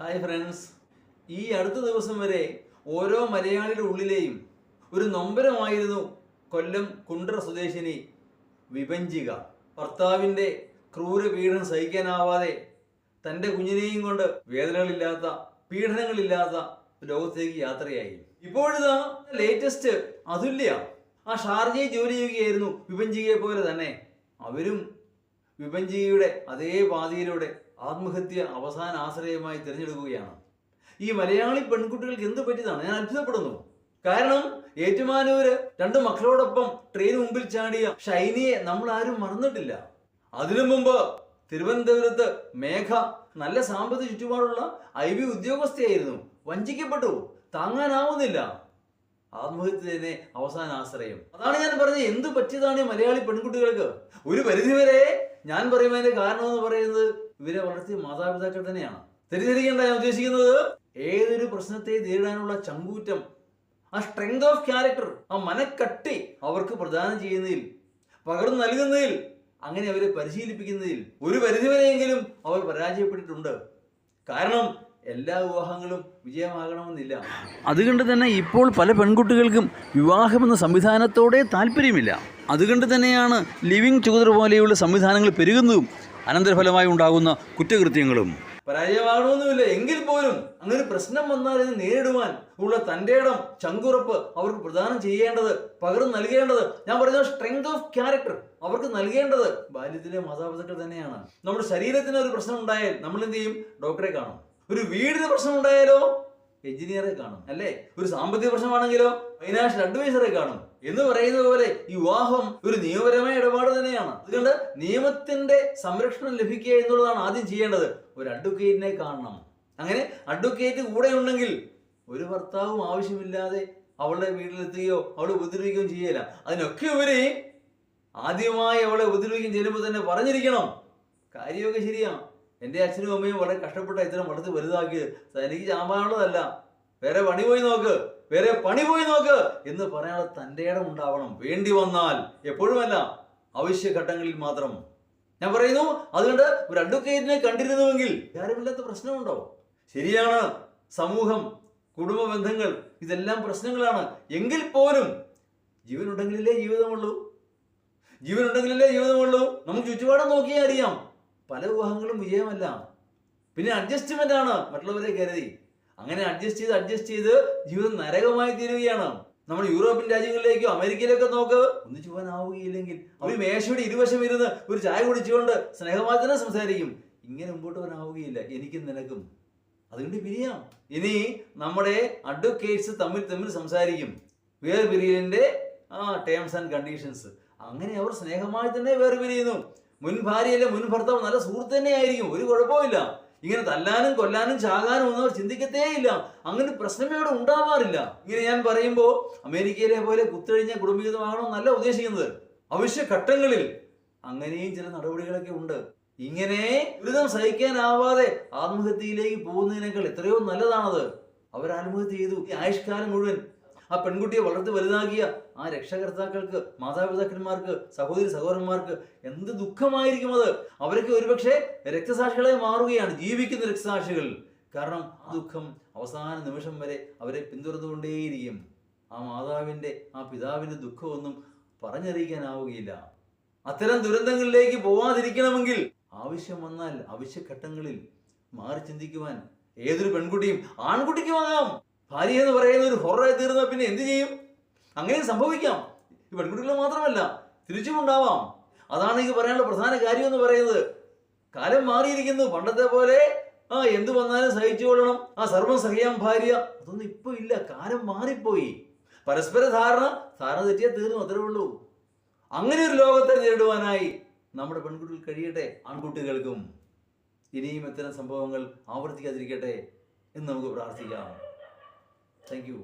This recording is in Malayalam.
ഹായ് ഫ്രണ്ട്സ്, ഈ അടുത്ത ദിവസം വരെ ഓരോ മലയാളിയുടെ ഉള്ളിലെയും ഒരു നൊമ്പരമായിരുന്നു കൊല്ലം കുണ്ട്ര സ്വദേശിനി വിഭഞ്ചിക. ഭർത്താവിൻ്റെ ക്രൂരപീഡനം സഹിക്കാനാവാതെ തൻ്റെ കുഞ്ഞിനെയും കൊണ്ട് വേദനകളില്ലാത്ത പീഡനങ്ങളില്ലാത്ത ലോകത്തേക്ക് യാത്രയായി. ഇപ്പോഴിതാ ലേറ്റസ്റ്റ് അതുല്യ ആ ഷാർജയിൽ ജോലി ചെയ്യുകയായിരുന്നു വിഭഞ്ചികയെ പോലെ തന്നെ. അവരും വിഭഞ്ചികയുടെ അതേ പാതയിലൂടെ ആത്മഹത്യ അവസാന ആശ്രയമായി തിരഞ്ഞെടുക്കുകയാണ്. ഈ മലയാളി പെൺകുട്ടികൾക്ക് എന്ത് പറ്റിയതാണ് ഞാൻ അത്ഭുതപ്പെടുന്നു. കാരണം ഏറ്റുമാനൂര് 2 മക്കളോടൊപ്പം ട്രെയിൻ മുമ്പിൽ ചാടിയ ഷൈനിയെ നമ്മൾ ആരും മറന്നിട്ടില്ല. അതിനു മുമ്പ് തിരുവനന്തപുരത്ത് മേഘ നല്ല സാമ്പത്തിക ചുറ്റുപാടുള്ള IB ഉദ്യോഗസ്ഥയായിരുന്നു. വഞ്ചിക്കപ്പെട്ടു, താങ്ങാനാവുന്നില്ല, ആത്മഹത്യ തന്നെ അവസാന ആശ്രയം. അതാണ് ഞാൻ പറഞ്ഞത്, എന്ത് പറ്റിയതാണ് മലയാളി പെൺകുട്ടികൾക്ക്. ഒരു പരിധിവരെ ഞാൻ പറയുന്നതിന്റെ കാരണം എന്ന് പറയുന്നത് ഇവരെ വളർത്തിയ മാതാപിതാക്കൾ തന്നെയാണ്. തെറ്റിദ്ധരിക്കേണ്ട ഞാൻ ഉദ്ദേശിക്കുന്നത്, ഏതൊരു പ്രശ്നത്തെ നേരിടാനുള്ള ചങ്കൂറ്റം, ആ സ്ട്രെങ്ത് ഓഫ് ക്യാരക്ടർ, ആ മനക്കട്ടി അവർക്ക് പ്രദാനം ചെയ്യുന്നതിൽ, പകർന്നു നൽകുന്നതിൽ, അങ്ങനെ അവരെ പരിശീലിപ്പിക്കുന്നതിൽ ഒരു പരിധിവരെയെങ്കിലും അവർ പരാജയപ്പെട്ടിട്ടുണ്ട്. കാരണം എല്ലാ വിവാഹങ്ങളും വിജയമാകണമെന്നില്ല. അതുകൊണ്ട് തന്നെ ഇപ്പോൾ പല പെൺകുട്ടികൾക്കും വിവാഹമെന്ന സംവിധാനത്തോടെ താല്പര്യമില്ല. അതുകൊണ്ട് തന്നെയാണ് ലിവിങ് ടുഗദർ പോലെയുള്ള സംവിധാനങ്ങൾ പെരുകുന്നതും അനന്തരഫലമായി ഉണ്ടാകുന്ന കുറ്റകൃത്യങ്ങളും. പരാജയമാകണമെന്നുമില്ല, എങ്കിൽ പോലും അങ്ങനെ പ്രശ്നം വന്നാൽ ഇത് നേരിടുവാൻ ഉള്ള തൻ്റെ ഇടം, ചങ്കുറപ്പ് അവർക്ക് പ്രദാനം ചെയ്യേണ്ടത്, പകർന്നു നൽകേണ്ടത്, ഞാൻ പറയുന്നത് സ്ട്രെങ്ത് ഓഫ് ക്യാരക്ടർ അവർക്ക് നൽകേണ്ടത് ബാല്യത്തിലെ മാതാപിതാക്കൾ തന്നെയാണ്. നമ്മുടെ ശരീരത്തിന് ഒരു പ്രശ്നം ഉണ്ടായാൽ നമ്മൾ എന്ത് ചെയ്യും? ഡോക്ടറെ കാണും. ഒരു വീടിന് പ്രശ്നം ഉണ്ടായാലോ എഞ്ചിനീയറെ കാണും, അല്ലേ? ഒരു സാമ്പത്തിക പ്രശ്നമാണെങ്കിലോ ഫൈനാൻഷ്യൽ അഡ്വൈസറെ കാണും. എന്ന് പറയുന്നത് പോലെ ഈ വിവാഹം ഒരു നിയമപരമായ ഇടപാട് തന്നെയാണ്. അതുകൊണ്ട് നിയമത്തിന്റെ സംരക്ഷണം ലഭിക്കുക എന്നുള്ളതാണ് ആദ്യം ചെയ്യേണ്ടത്. ഒരു അഡ്വക്കേറ്റിനെ കാണണം. അങ്ങനെ അഡ്വക്കേറ്റ് കൂടെ ഉണ്ടെങ്കിൽ ഒരു ഭർത്താവും ആവശ്യമില്ലാതെ അവളുടെ വീട്ടിലെത്തുകയോ അവളെ ഉപദ്രവിക്കുകയോ ചെയ്യില്ല. അതിനൊക്കെ ഇവര് ആദ്യമായി അവളെ ഉപദ്രവിക്കുകയും ചെല്ലുമ്പോൾ തന്നെ പറഞ്ഞിരിക്കണം, കാര്യമൊക്കെ ശരിയാണ്, എൻ്റെ അച്ഛനും അമ്മയും വളരെ കഷ്ടപ്പെട്ട ഇത്തരം വളർത്തി വലുതാക്കിയത്, തനിക്ക് ചാമ്പാനുള്ളതല്ല, വേറെ പണി പോയി നോക്ക്, വേറെ പണി പോയി നോക്ക് എന്ന് പറയാനുള്ള തൻ്റെ ഇടം ഉണ്ടാവണം. വേണ്ടി വന്നാൽ, എപ്പോഴുമല്ല, ആവശ്യഘട്ടങ്ങളിൽ മാത്രം. ഞാൻ പറയുന്നു, അതുകൊണ്ട് ഒരു അഡ്വക്കേറ്റിനെ കണ്ടിരുന്നുവെങ്കിൽ കാര്യമില്ലാത്ത പ്രശ്നമുണ്ടോ? ശരിയാണ്, സമൂഹം, കുടുംബ ബന്ധങ്ങൾ, ഇതെല്ലാം പ്രശ്നങ്ങളാണ്. എങ്കിൽ പോലും ജീവനുണ്ടെങ്കിലല്ലേ ജീവിതമുള്ളൂ. ജീവനുണ്ടെങ്കിലല്ലേ ജീവിതമുള്ളൂ. നമുക്ക് ചുറ്റുപാടും നോക്കിയാൽ അറിയാം, പല വിവാഹങ്ങളും വിജയമല്ല. പിന്നെ അഡ്ജസ്റ്റ്മെന്റ് ആണ്, മറ്റുള്ളവരെ കരുതി. അങ്ങനെ അഡ്ജസ്റ്റ് ചെയ്ത് ജീവിതം നരകമായി തീരുകയാണ്. നമ്മൾ യൂറോപ്യൻ രാജ്യങ്ങളിലേക്കോ അമേരിക്കയിലേക്കോ നോക്ക്, ഒന്നിച്ചു പോകാനാവുകയില്ലെങ്കിൽ അവർ മേശയുടെ ഇരുവശം ഇരുന്ന് ഒരു ചായ കുടിച്ചുകൊണ്ട് സ്നേഹമായി തന്നെ സംസാരിക്കും. ഇങ്ങനെ മുമ്പോട്ട് പോകാനാവുകയില്ല, എനിക്കും നിനക്കും, അതുകൊണ്ട് പിരിയാം. ഇനി നമ്മുടെ അഡ്വക്കേറ്റ്സ് തമ്മിൽ സംസാരിക്കും, വേർപിരിയലിന്റെ ടേംസ് ആൻഡ് കണ്ടീഷൻസ്. അങ്ങനെ അവർ സ്നേഹമായി തന്നെ വേർപിരിയുന്നു. മുൻ ഭാര്യയല്ല, മുൻ ഭർത്താവ് നല്ല സുഹൃത്ത് തന്നെ ആയിരിക്കും, ഒരു കുഴപ്പമില്ല. ഇങ്ങനെ തല്ലാനും കൊല്ലാനും ചാകാനും ഒന്നും അവർ ചിന്തിക്കത്തേ ഇല്ല. അങ്ങനെ പ്രശ്നമേ അവിടെ ഉണ്ടാവാറില്ല. ഇങ്ങനെ ഞാൻ പറയുമ്പോൾ അമേരിക്കയിലെ പോലെ കുത്തഴിഞ്ഞ കുടുംബജീവിതമാണോ നല്ല ഉദ്ദേശിക്കുന്നത്. അവശ്യ ഘട്ടങ്ങളിൽ അങ്ങനെയും ചില നടപടികളൊക്കെ ഉണ്ട്. ഇങ്ങനെ ദുരിതം സഹിക്കാനാവാതെ ആത്മഹത്യയിലേക്ക് പോകുന്നതിനേക്കാൾ എത്രയോ നല്ലതാണത്. അവർ ആത്മഹത്യ ചെയ്തു. ഈ ആയുഷ്കാലം മുഴുവൻ ആ പെൺകുട്ടിയെ വളർത്തി വലുതാക്കിയ ആ രക്ഷകർത്താക്കൾക്ക്, മാതാപിതാക്കന്മാർക്ക്, സഹോദരന്മാർക്ക് എന്ത് ദുഃഖമായിരിക്കും അത്. അവരൊക്കെ ഒരുപക്ഷെ രക്തസാക്ഷികളെ മാറുകയാണ്, ജീവിക്കുന്ന രക്തസാക്ഷികൾ. കാരണം ആ ദുഃഖം അവസാന നിമിഷം വരെ അവരെ പിന്തുടർന്നുകൊണ്ടേയിരിക്കും. ആ മാതാവിൻ്റെ, ആ പിതാവിൻ്റെ ദുഃഖമൊന്നും പറഞ്ഞറിയിക്കാനാവുകയില്ല. അത്തരം ദുരന്തങ്ങളിലേക്ക് പോവാതിരിക്കണമെങ്കിൽ ആവശ്യം വന്നാൽ ആവശ്യഘട്ടങ്ങളിൽ മാറി ചിന്തിക്കുവാൻ ഏതൊരു പെൺകുട്ടിയും ആൺകുട്ടിക്കുമാകാം. ഭാര്യ എന്ന് പറയുന്ന ഒരു ഹൊററായി തീർന്നാൽ പിന്നെ എന്ത് ചെയ്യും? അങ്ങനെ സംഭവിക്കാം. ഈ പെൺകുട്ടികൾ മാത്രമല്ല, തിരിച്ചുമുണ്ടാവാം. അതാണ് എനിക്ക് പറയാനുള്ള പ്രധാന കാര്യം എന്ന് പറയുന്നത്. കാലം മാറിയിരിക്കുന്നു. പണ്ടത്തെ പോലെ എന്ത് വന്നാലും സഹിച്ചുകൊള്ളണം, സർവം സഹിയാം ഭാര്യ, അതൊന്നും ഇപ്പൊ ഇല്ല. കാലം മാറിപ്പോയി. പരസ്പര ധാരണ തെറ്റിയാൽ തീർന്നു, അത്രേ ഉള്ളൂ. അങ്ങനെ ഒരു ലോകത്തെ നേരിടുവാനായി നമ്മുടെ പെൺകുട്ടികൾ കഴിയട്ടെ. ആൺകുട്ടികൾക്കും ഇനിയും ഇത്തരം സംഭവങ്ങൾ ആവർത്തിക്കാതിരിക്കട്ടെ എന്ന് നമുക്ക് പ്രാർത്ഥിക്കാം. Thank you.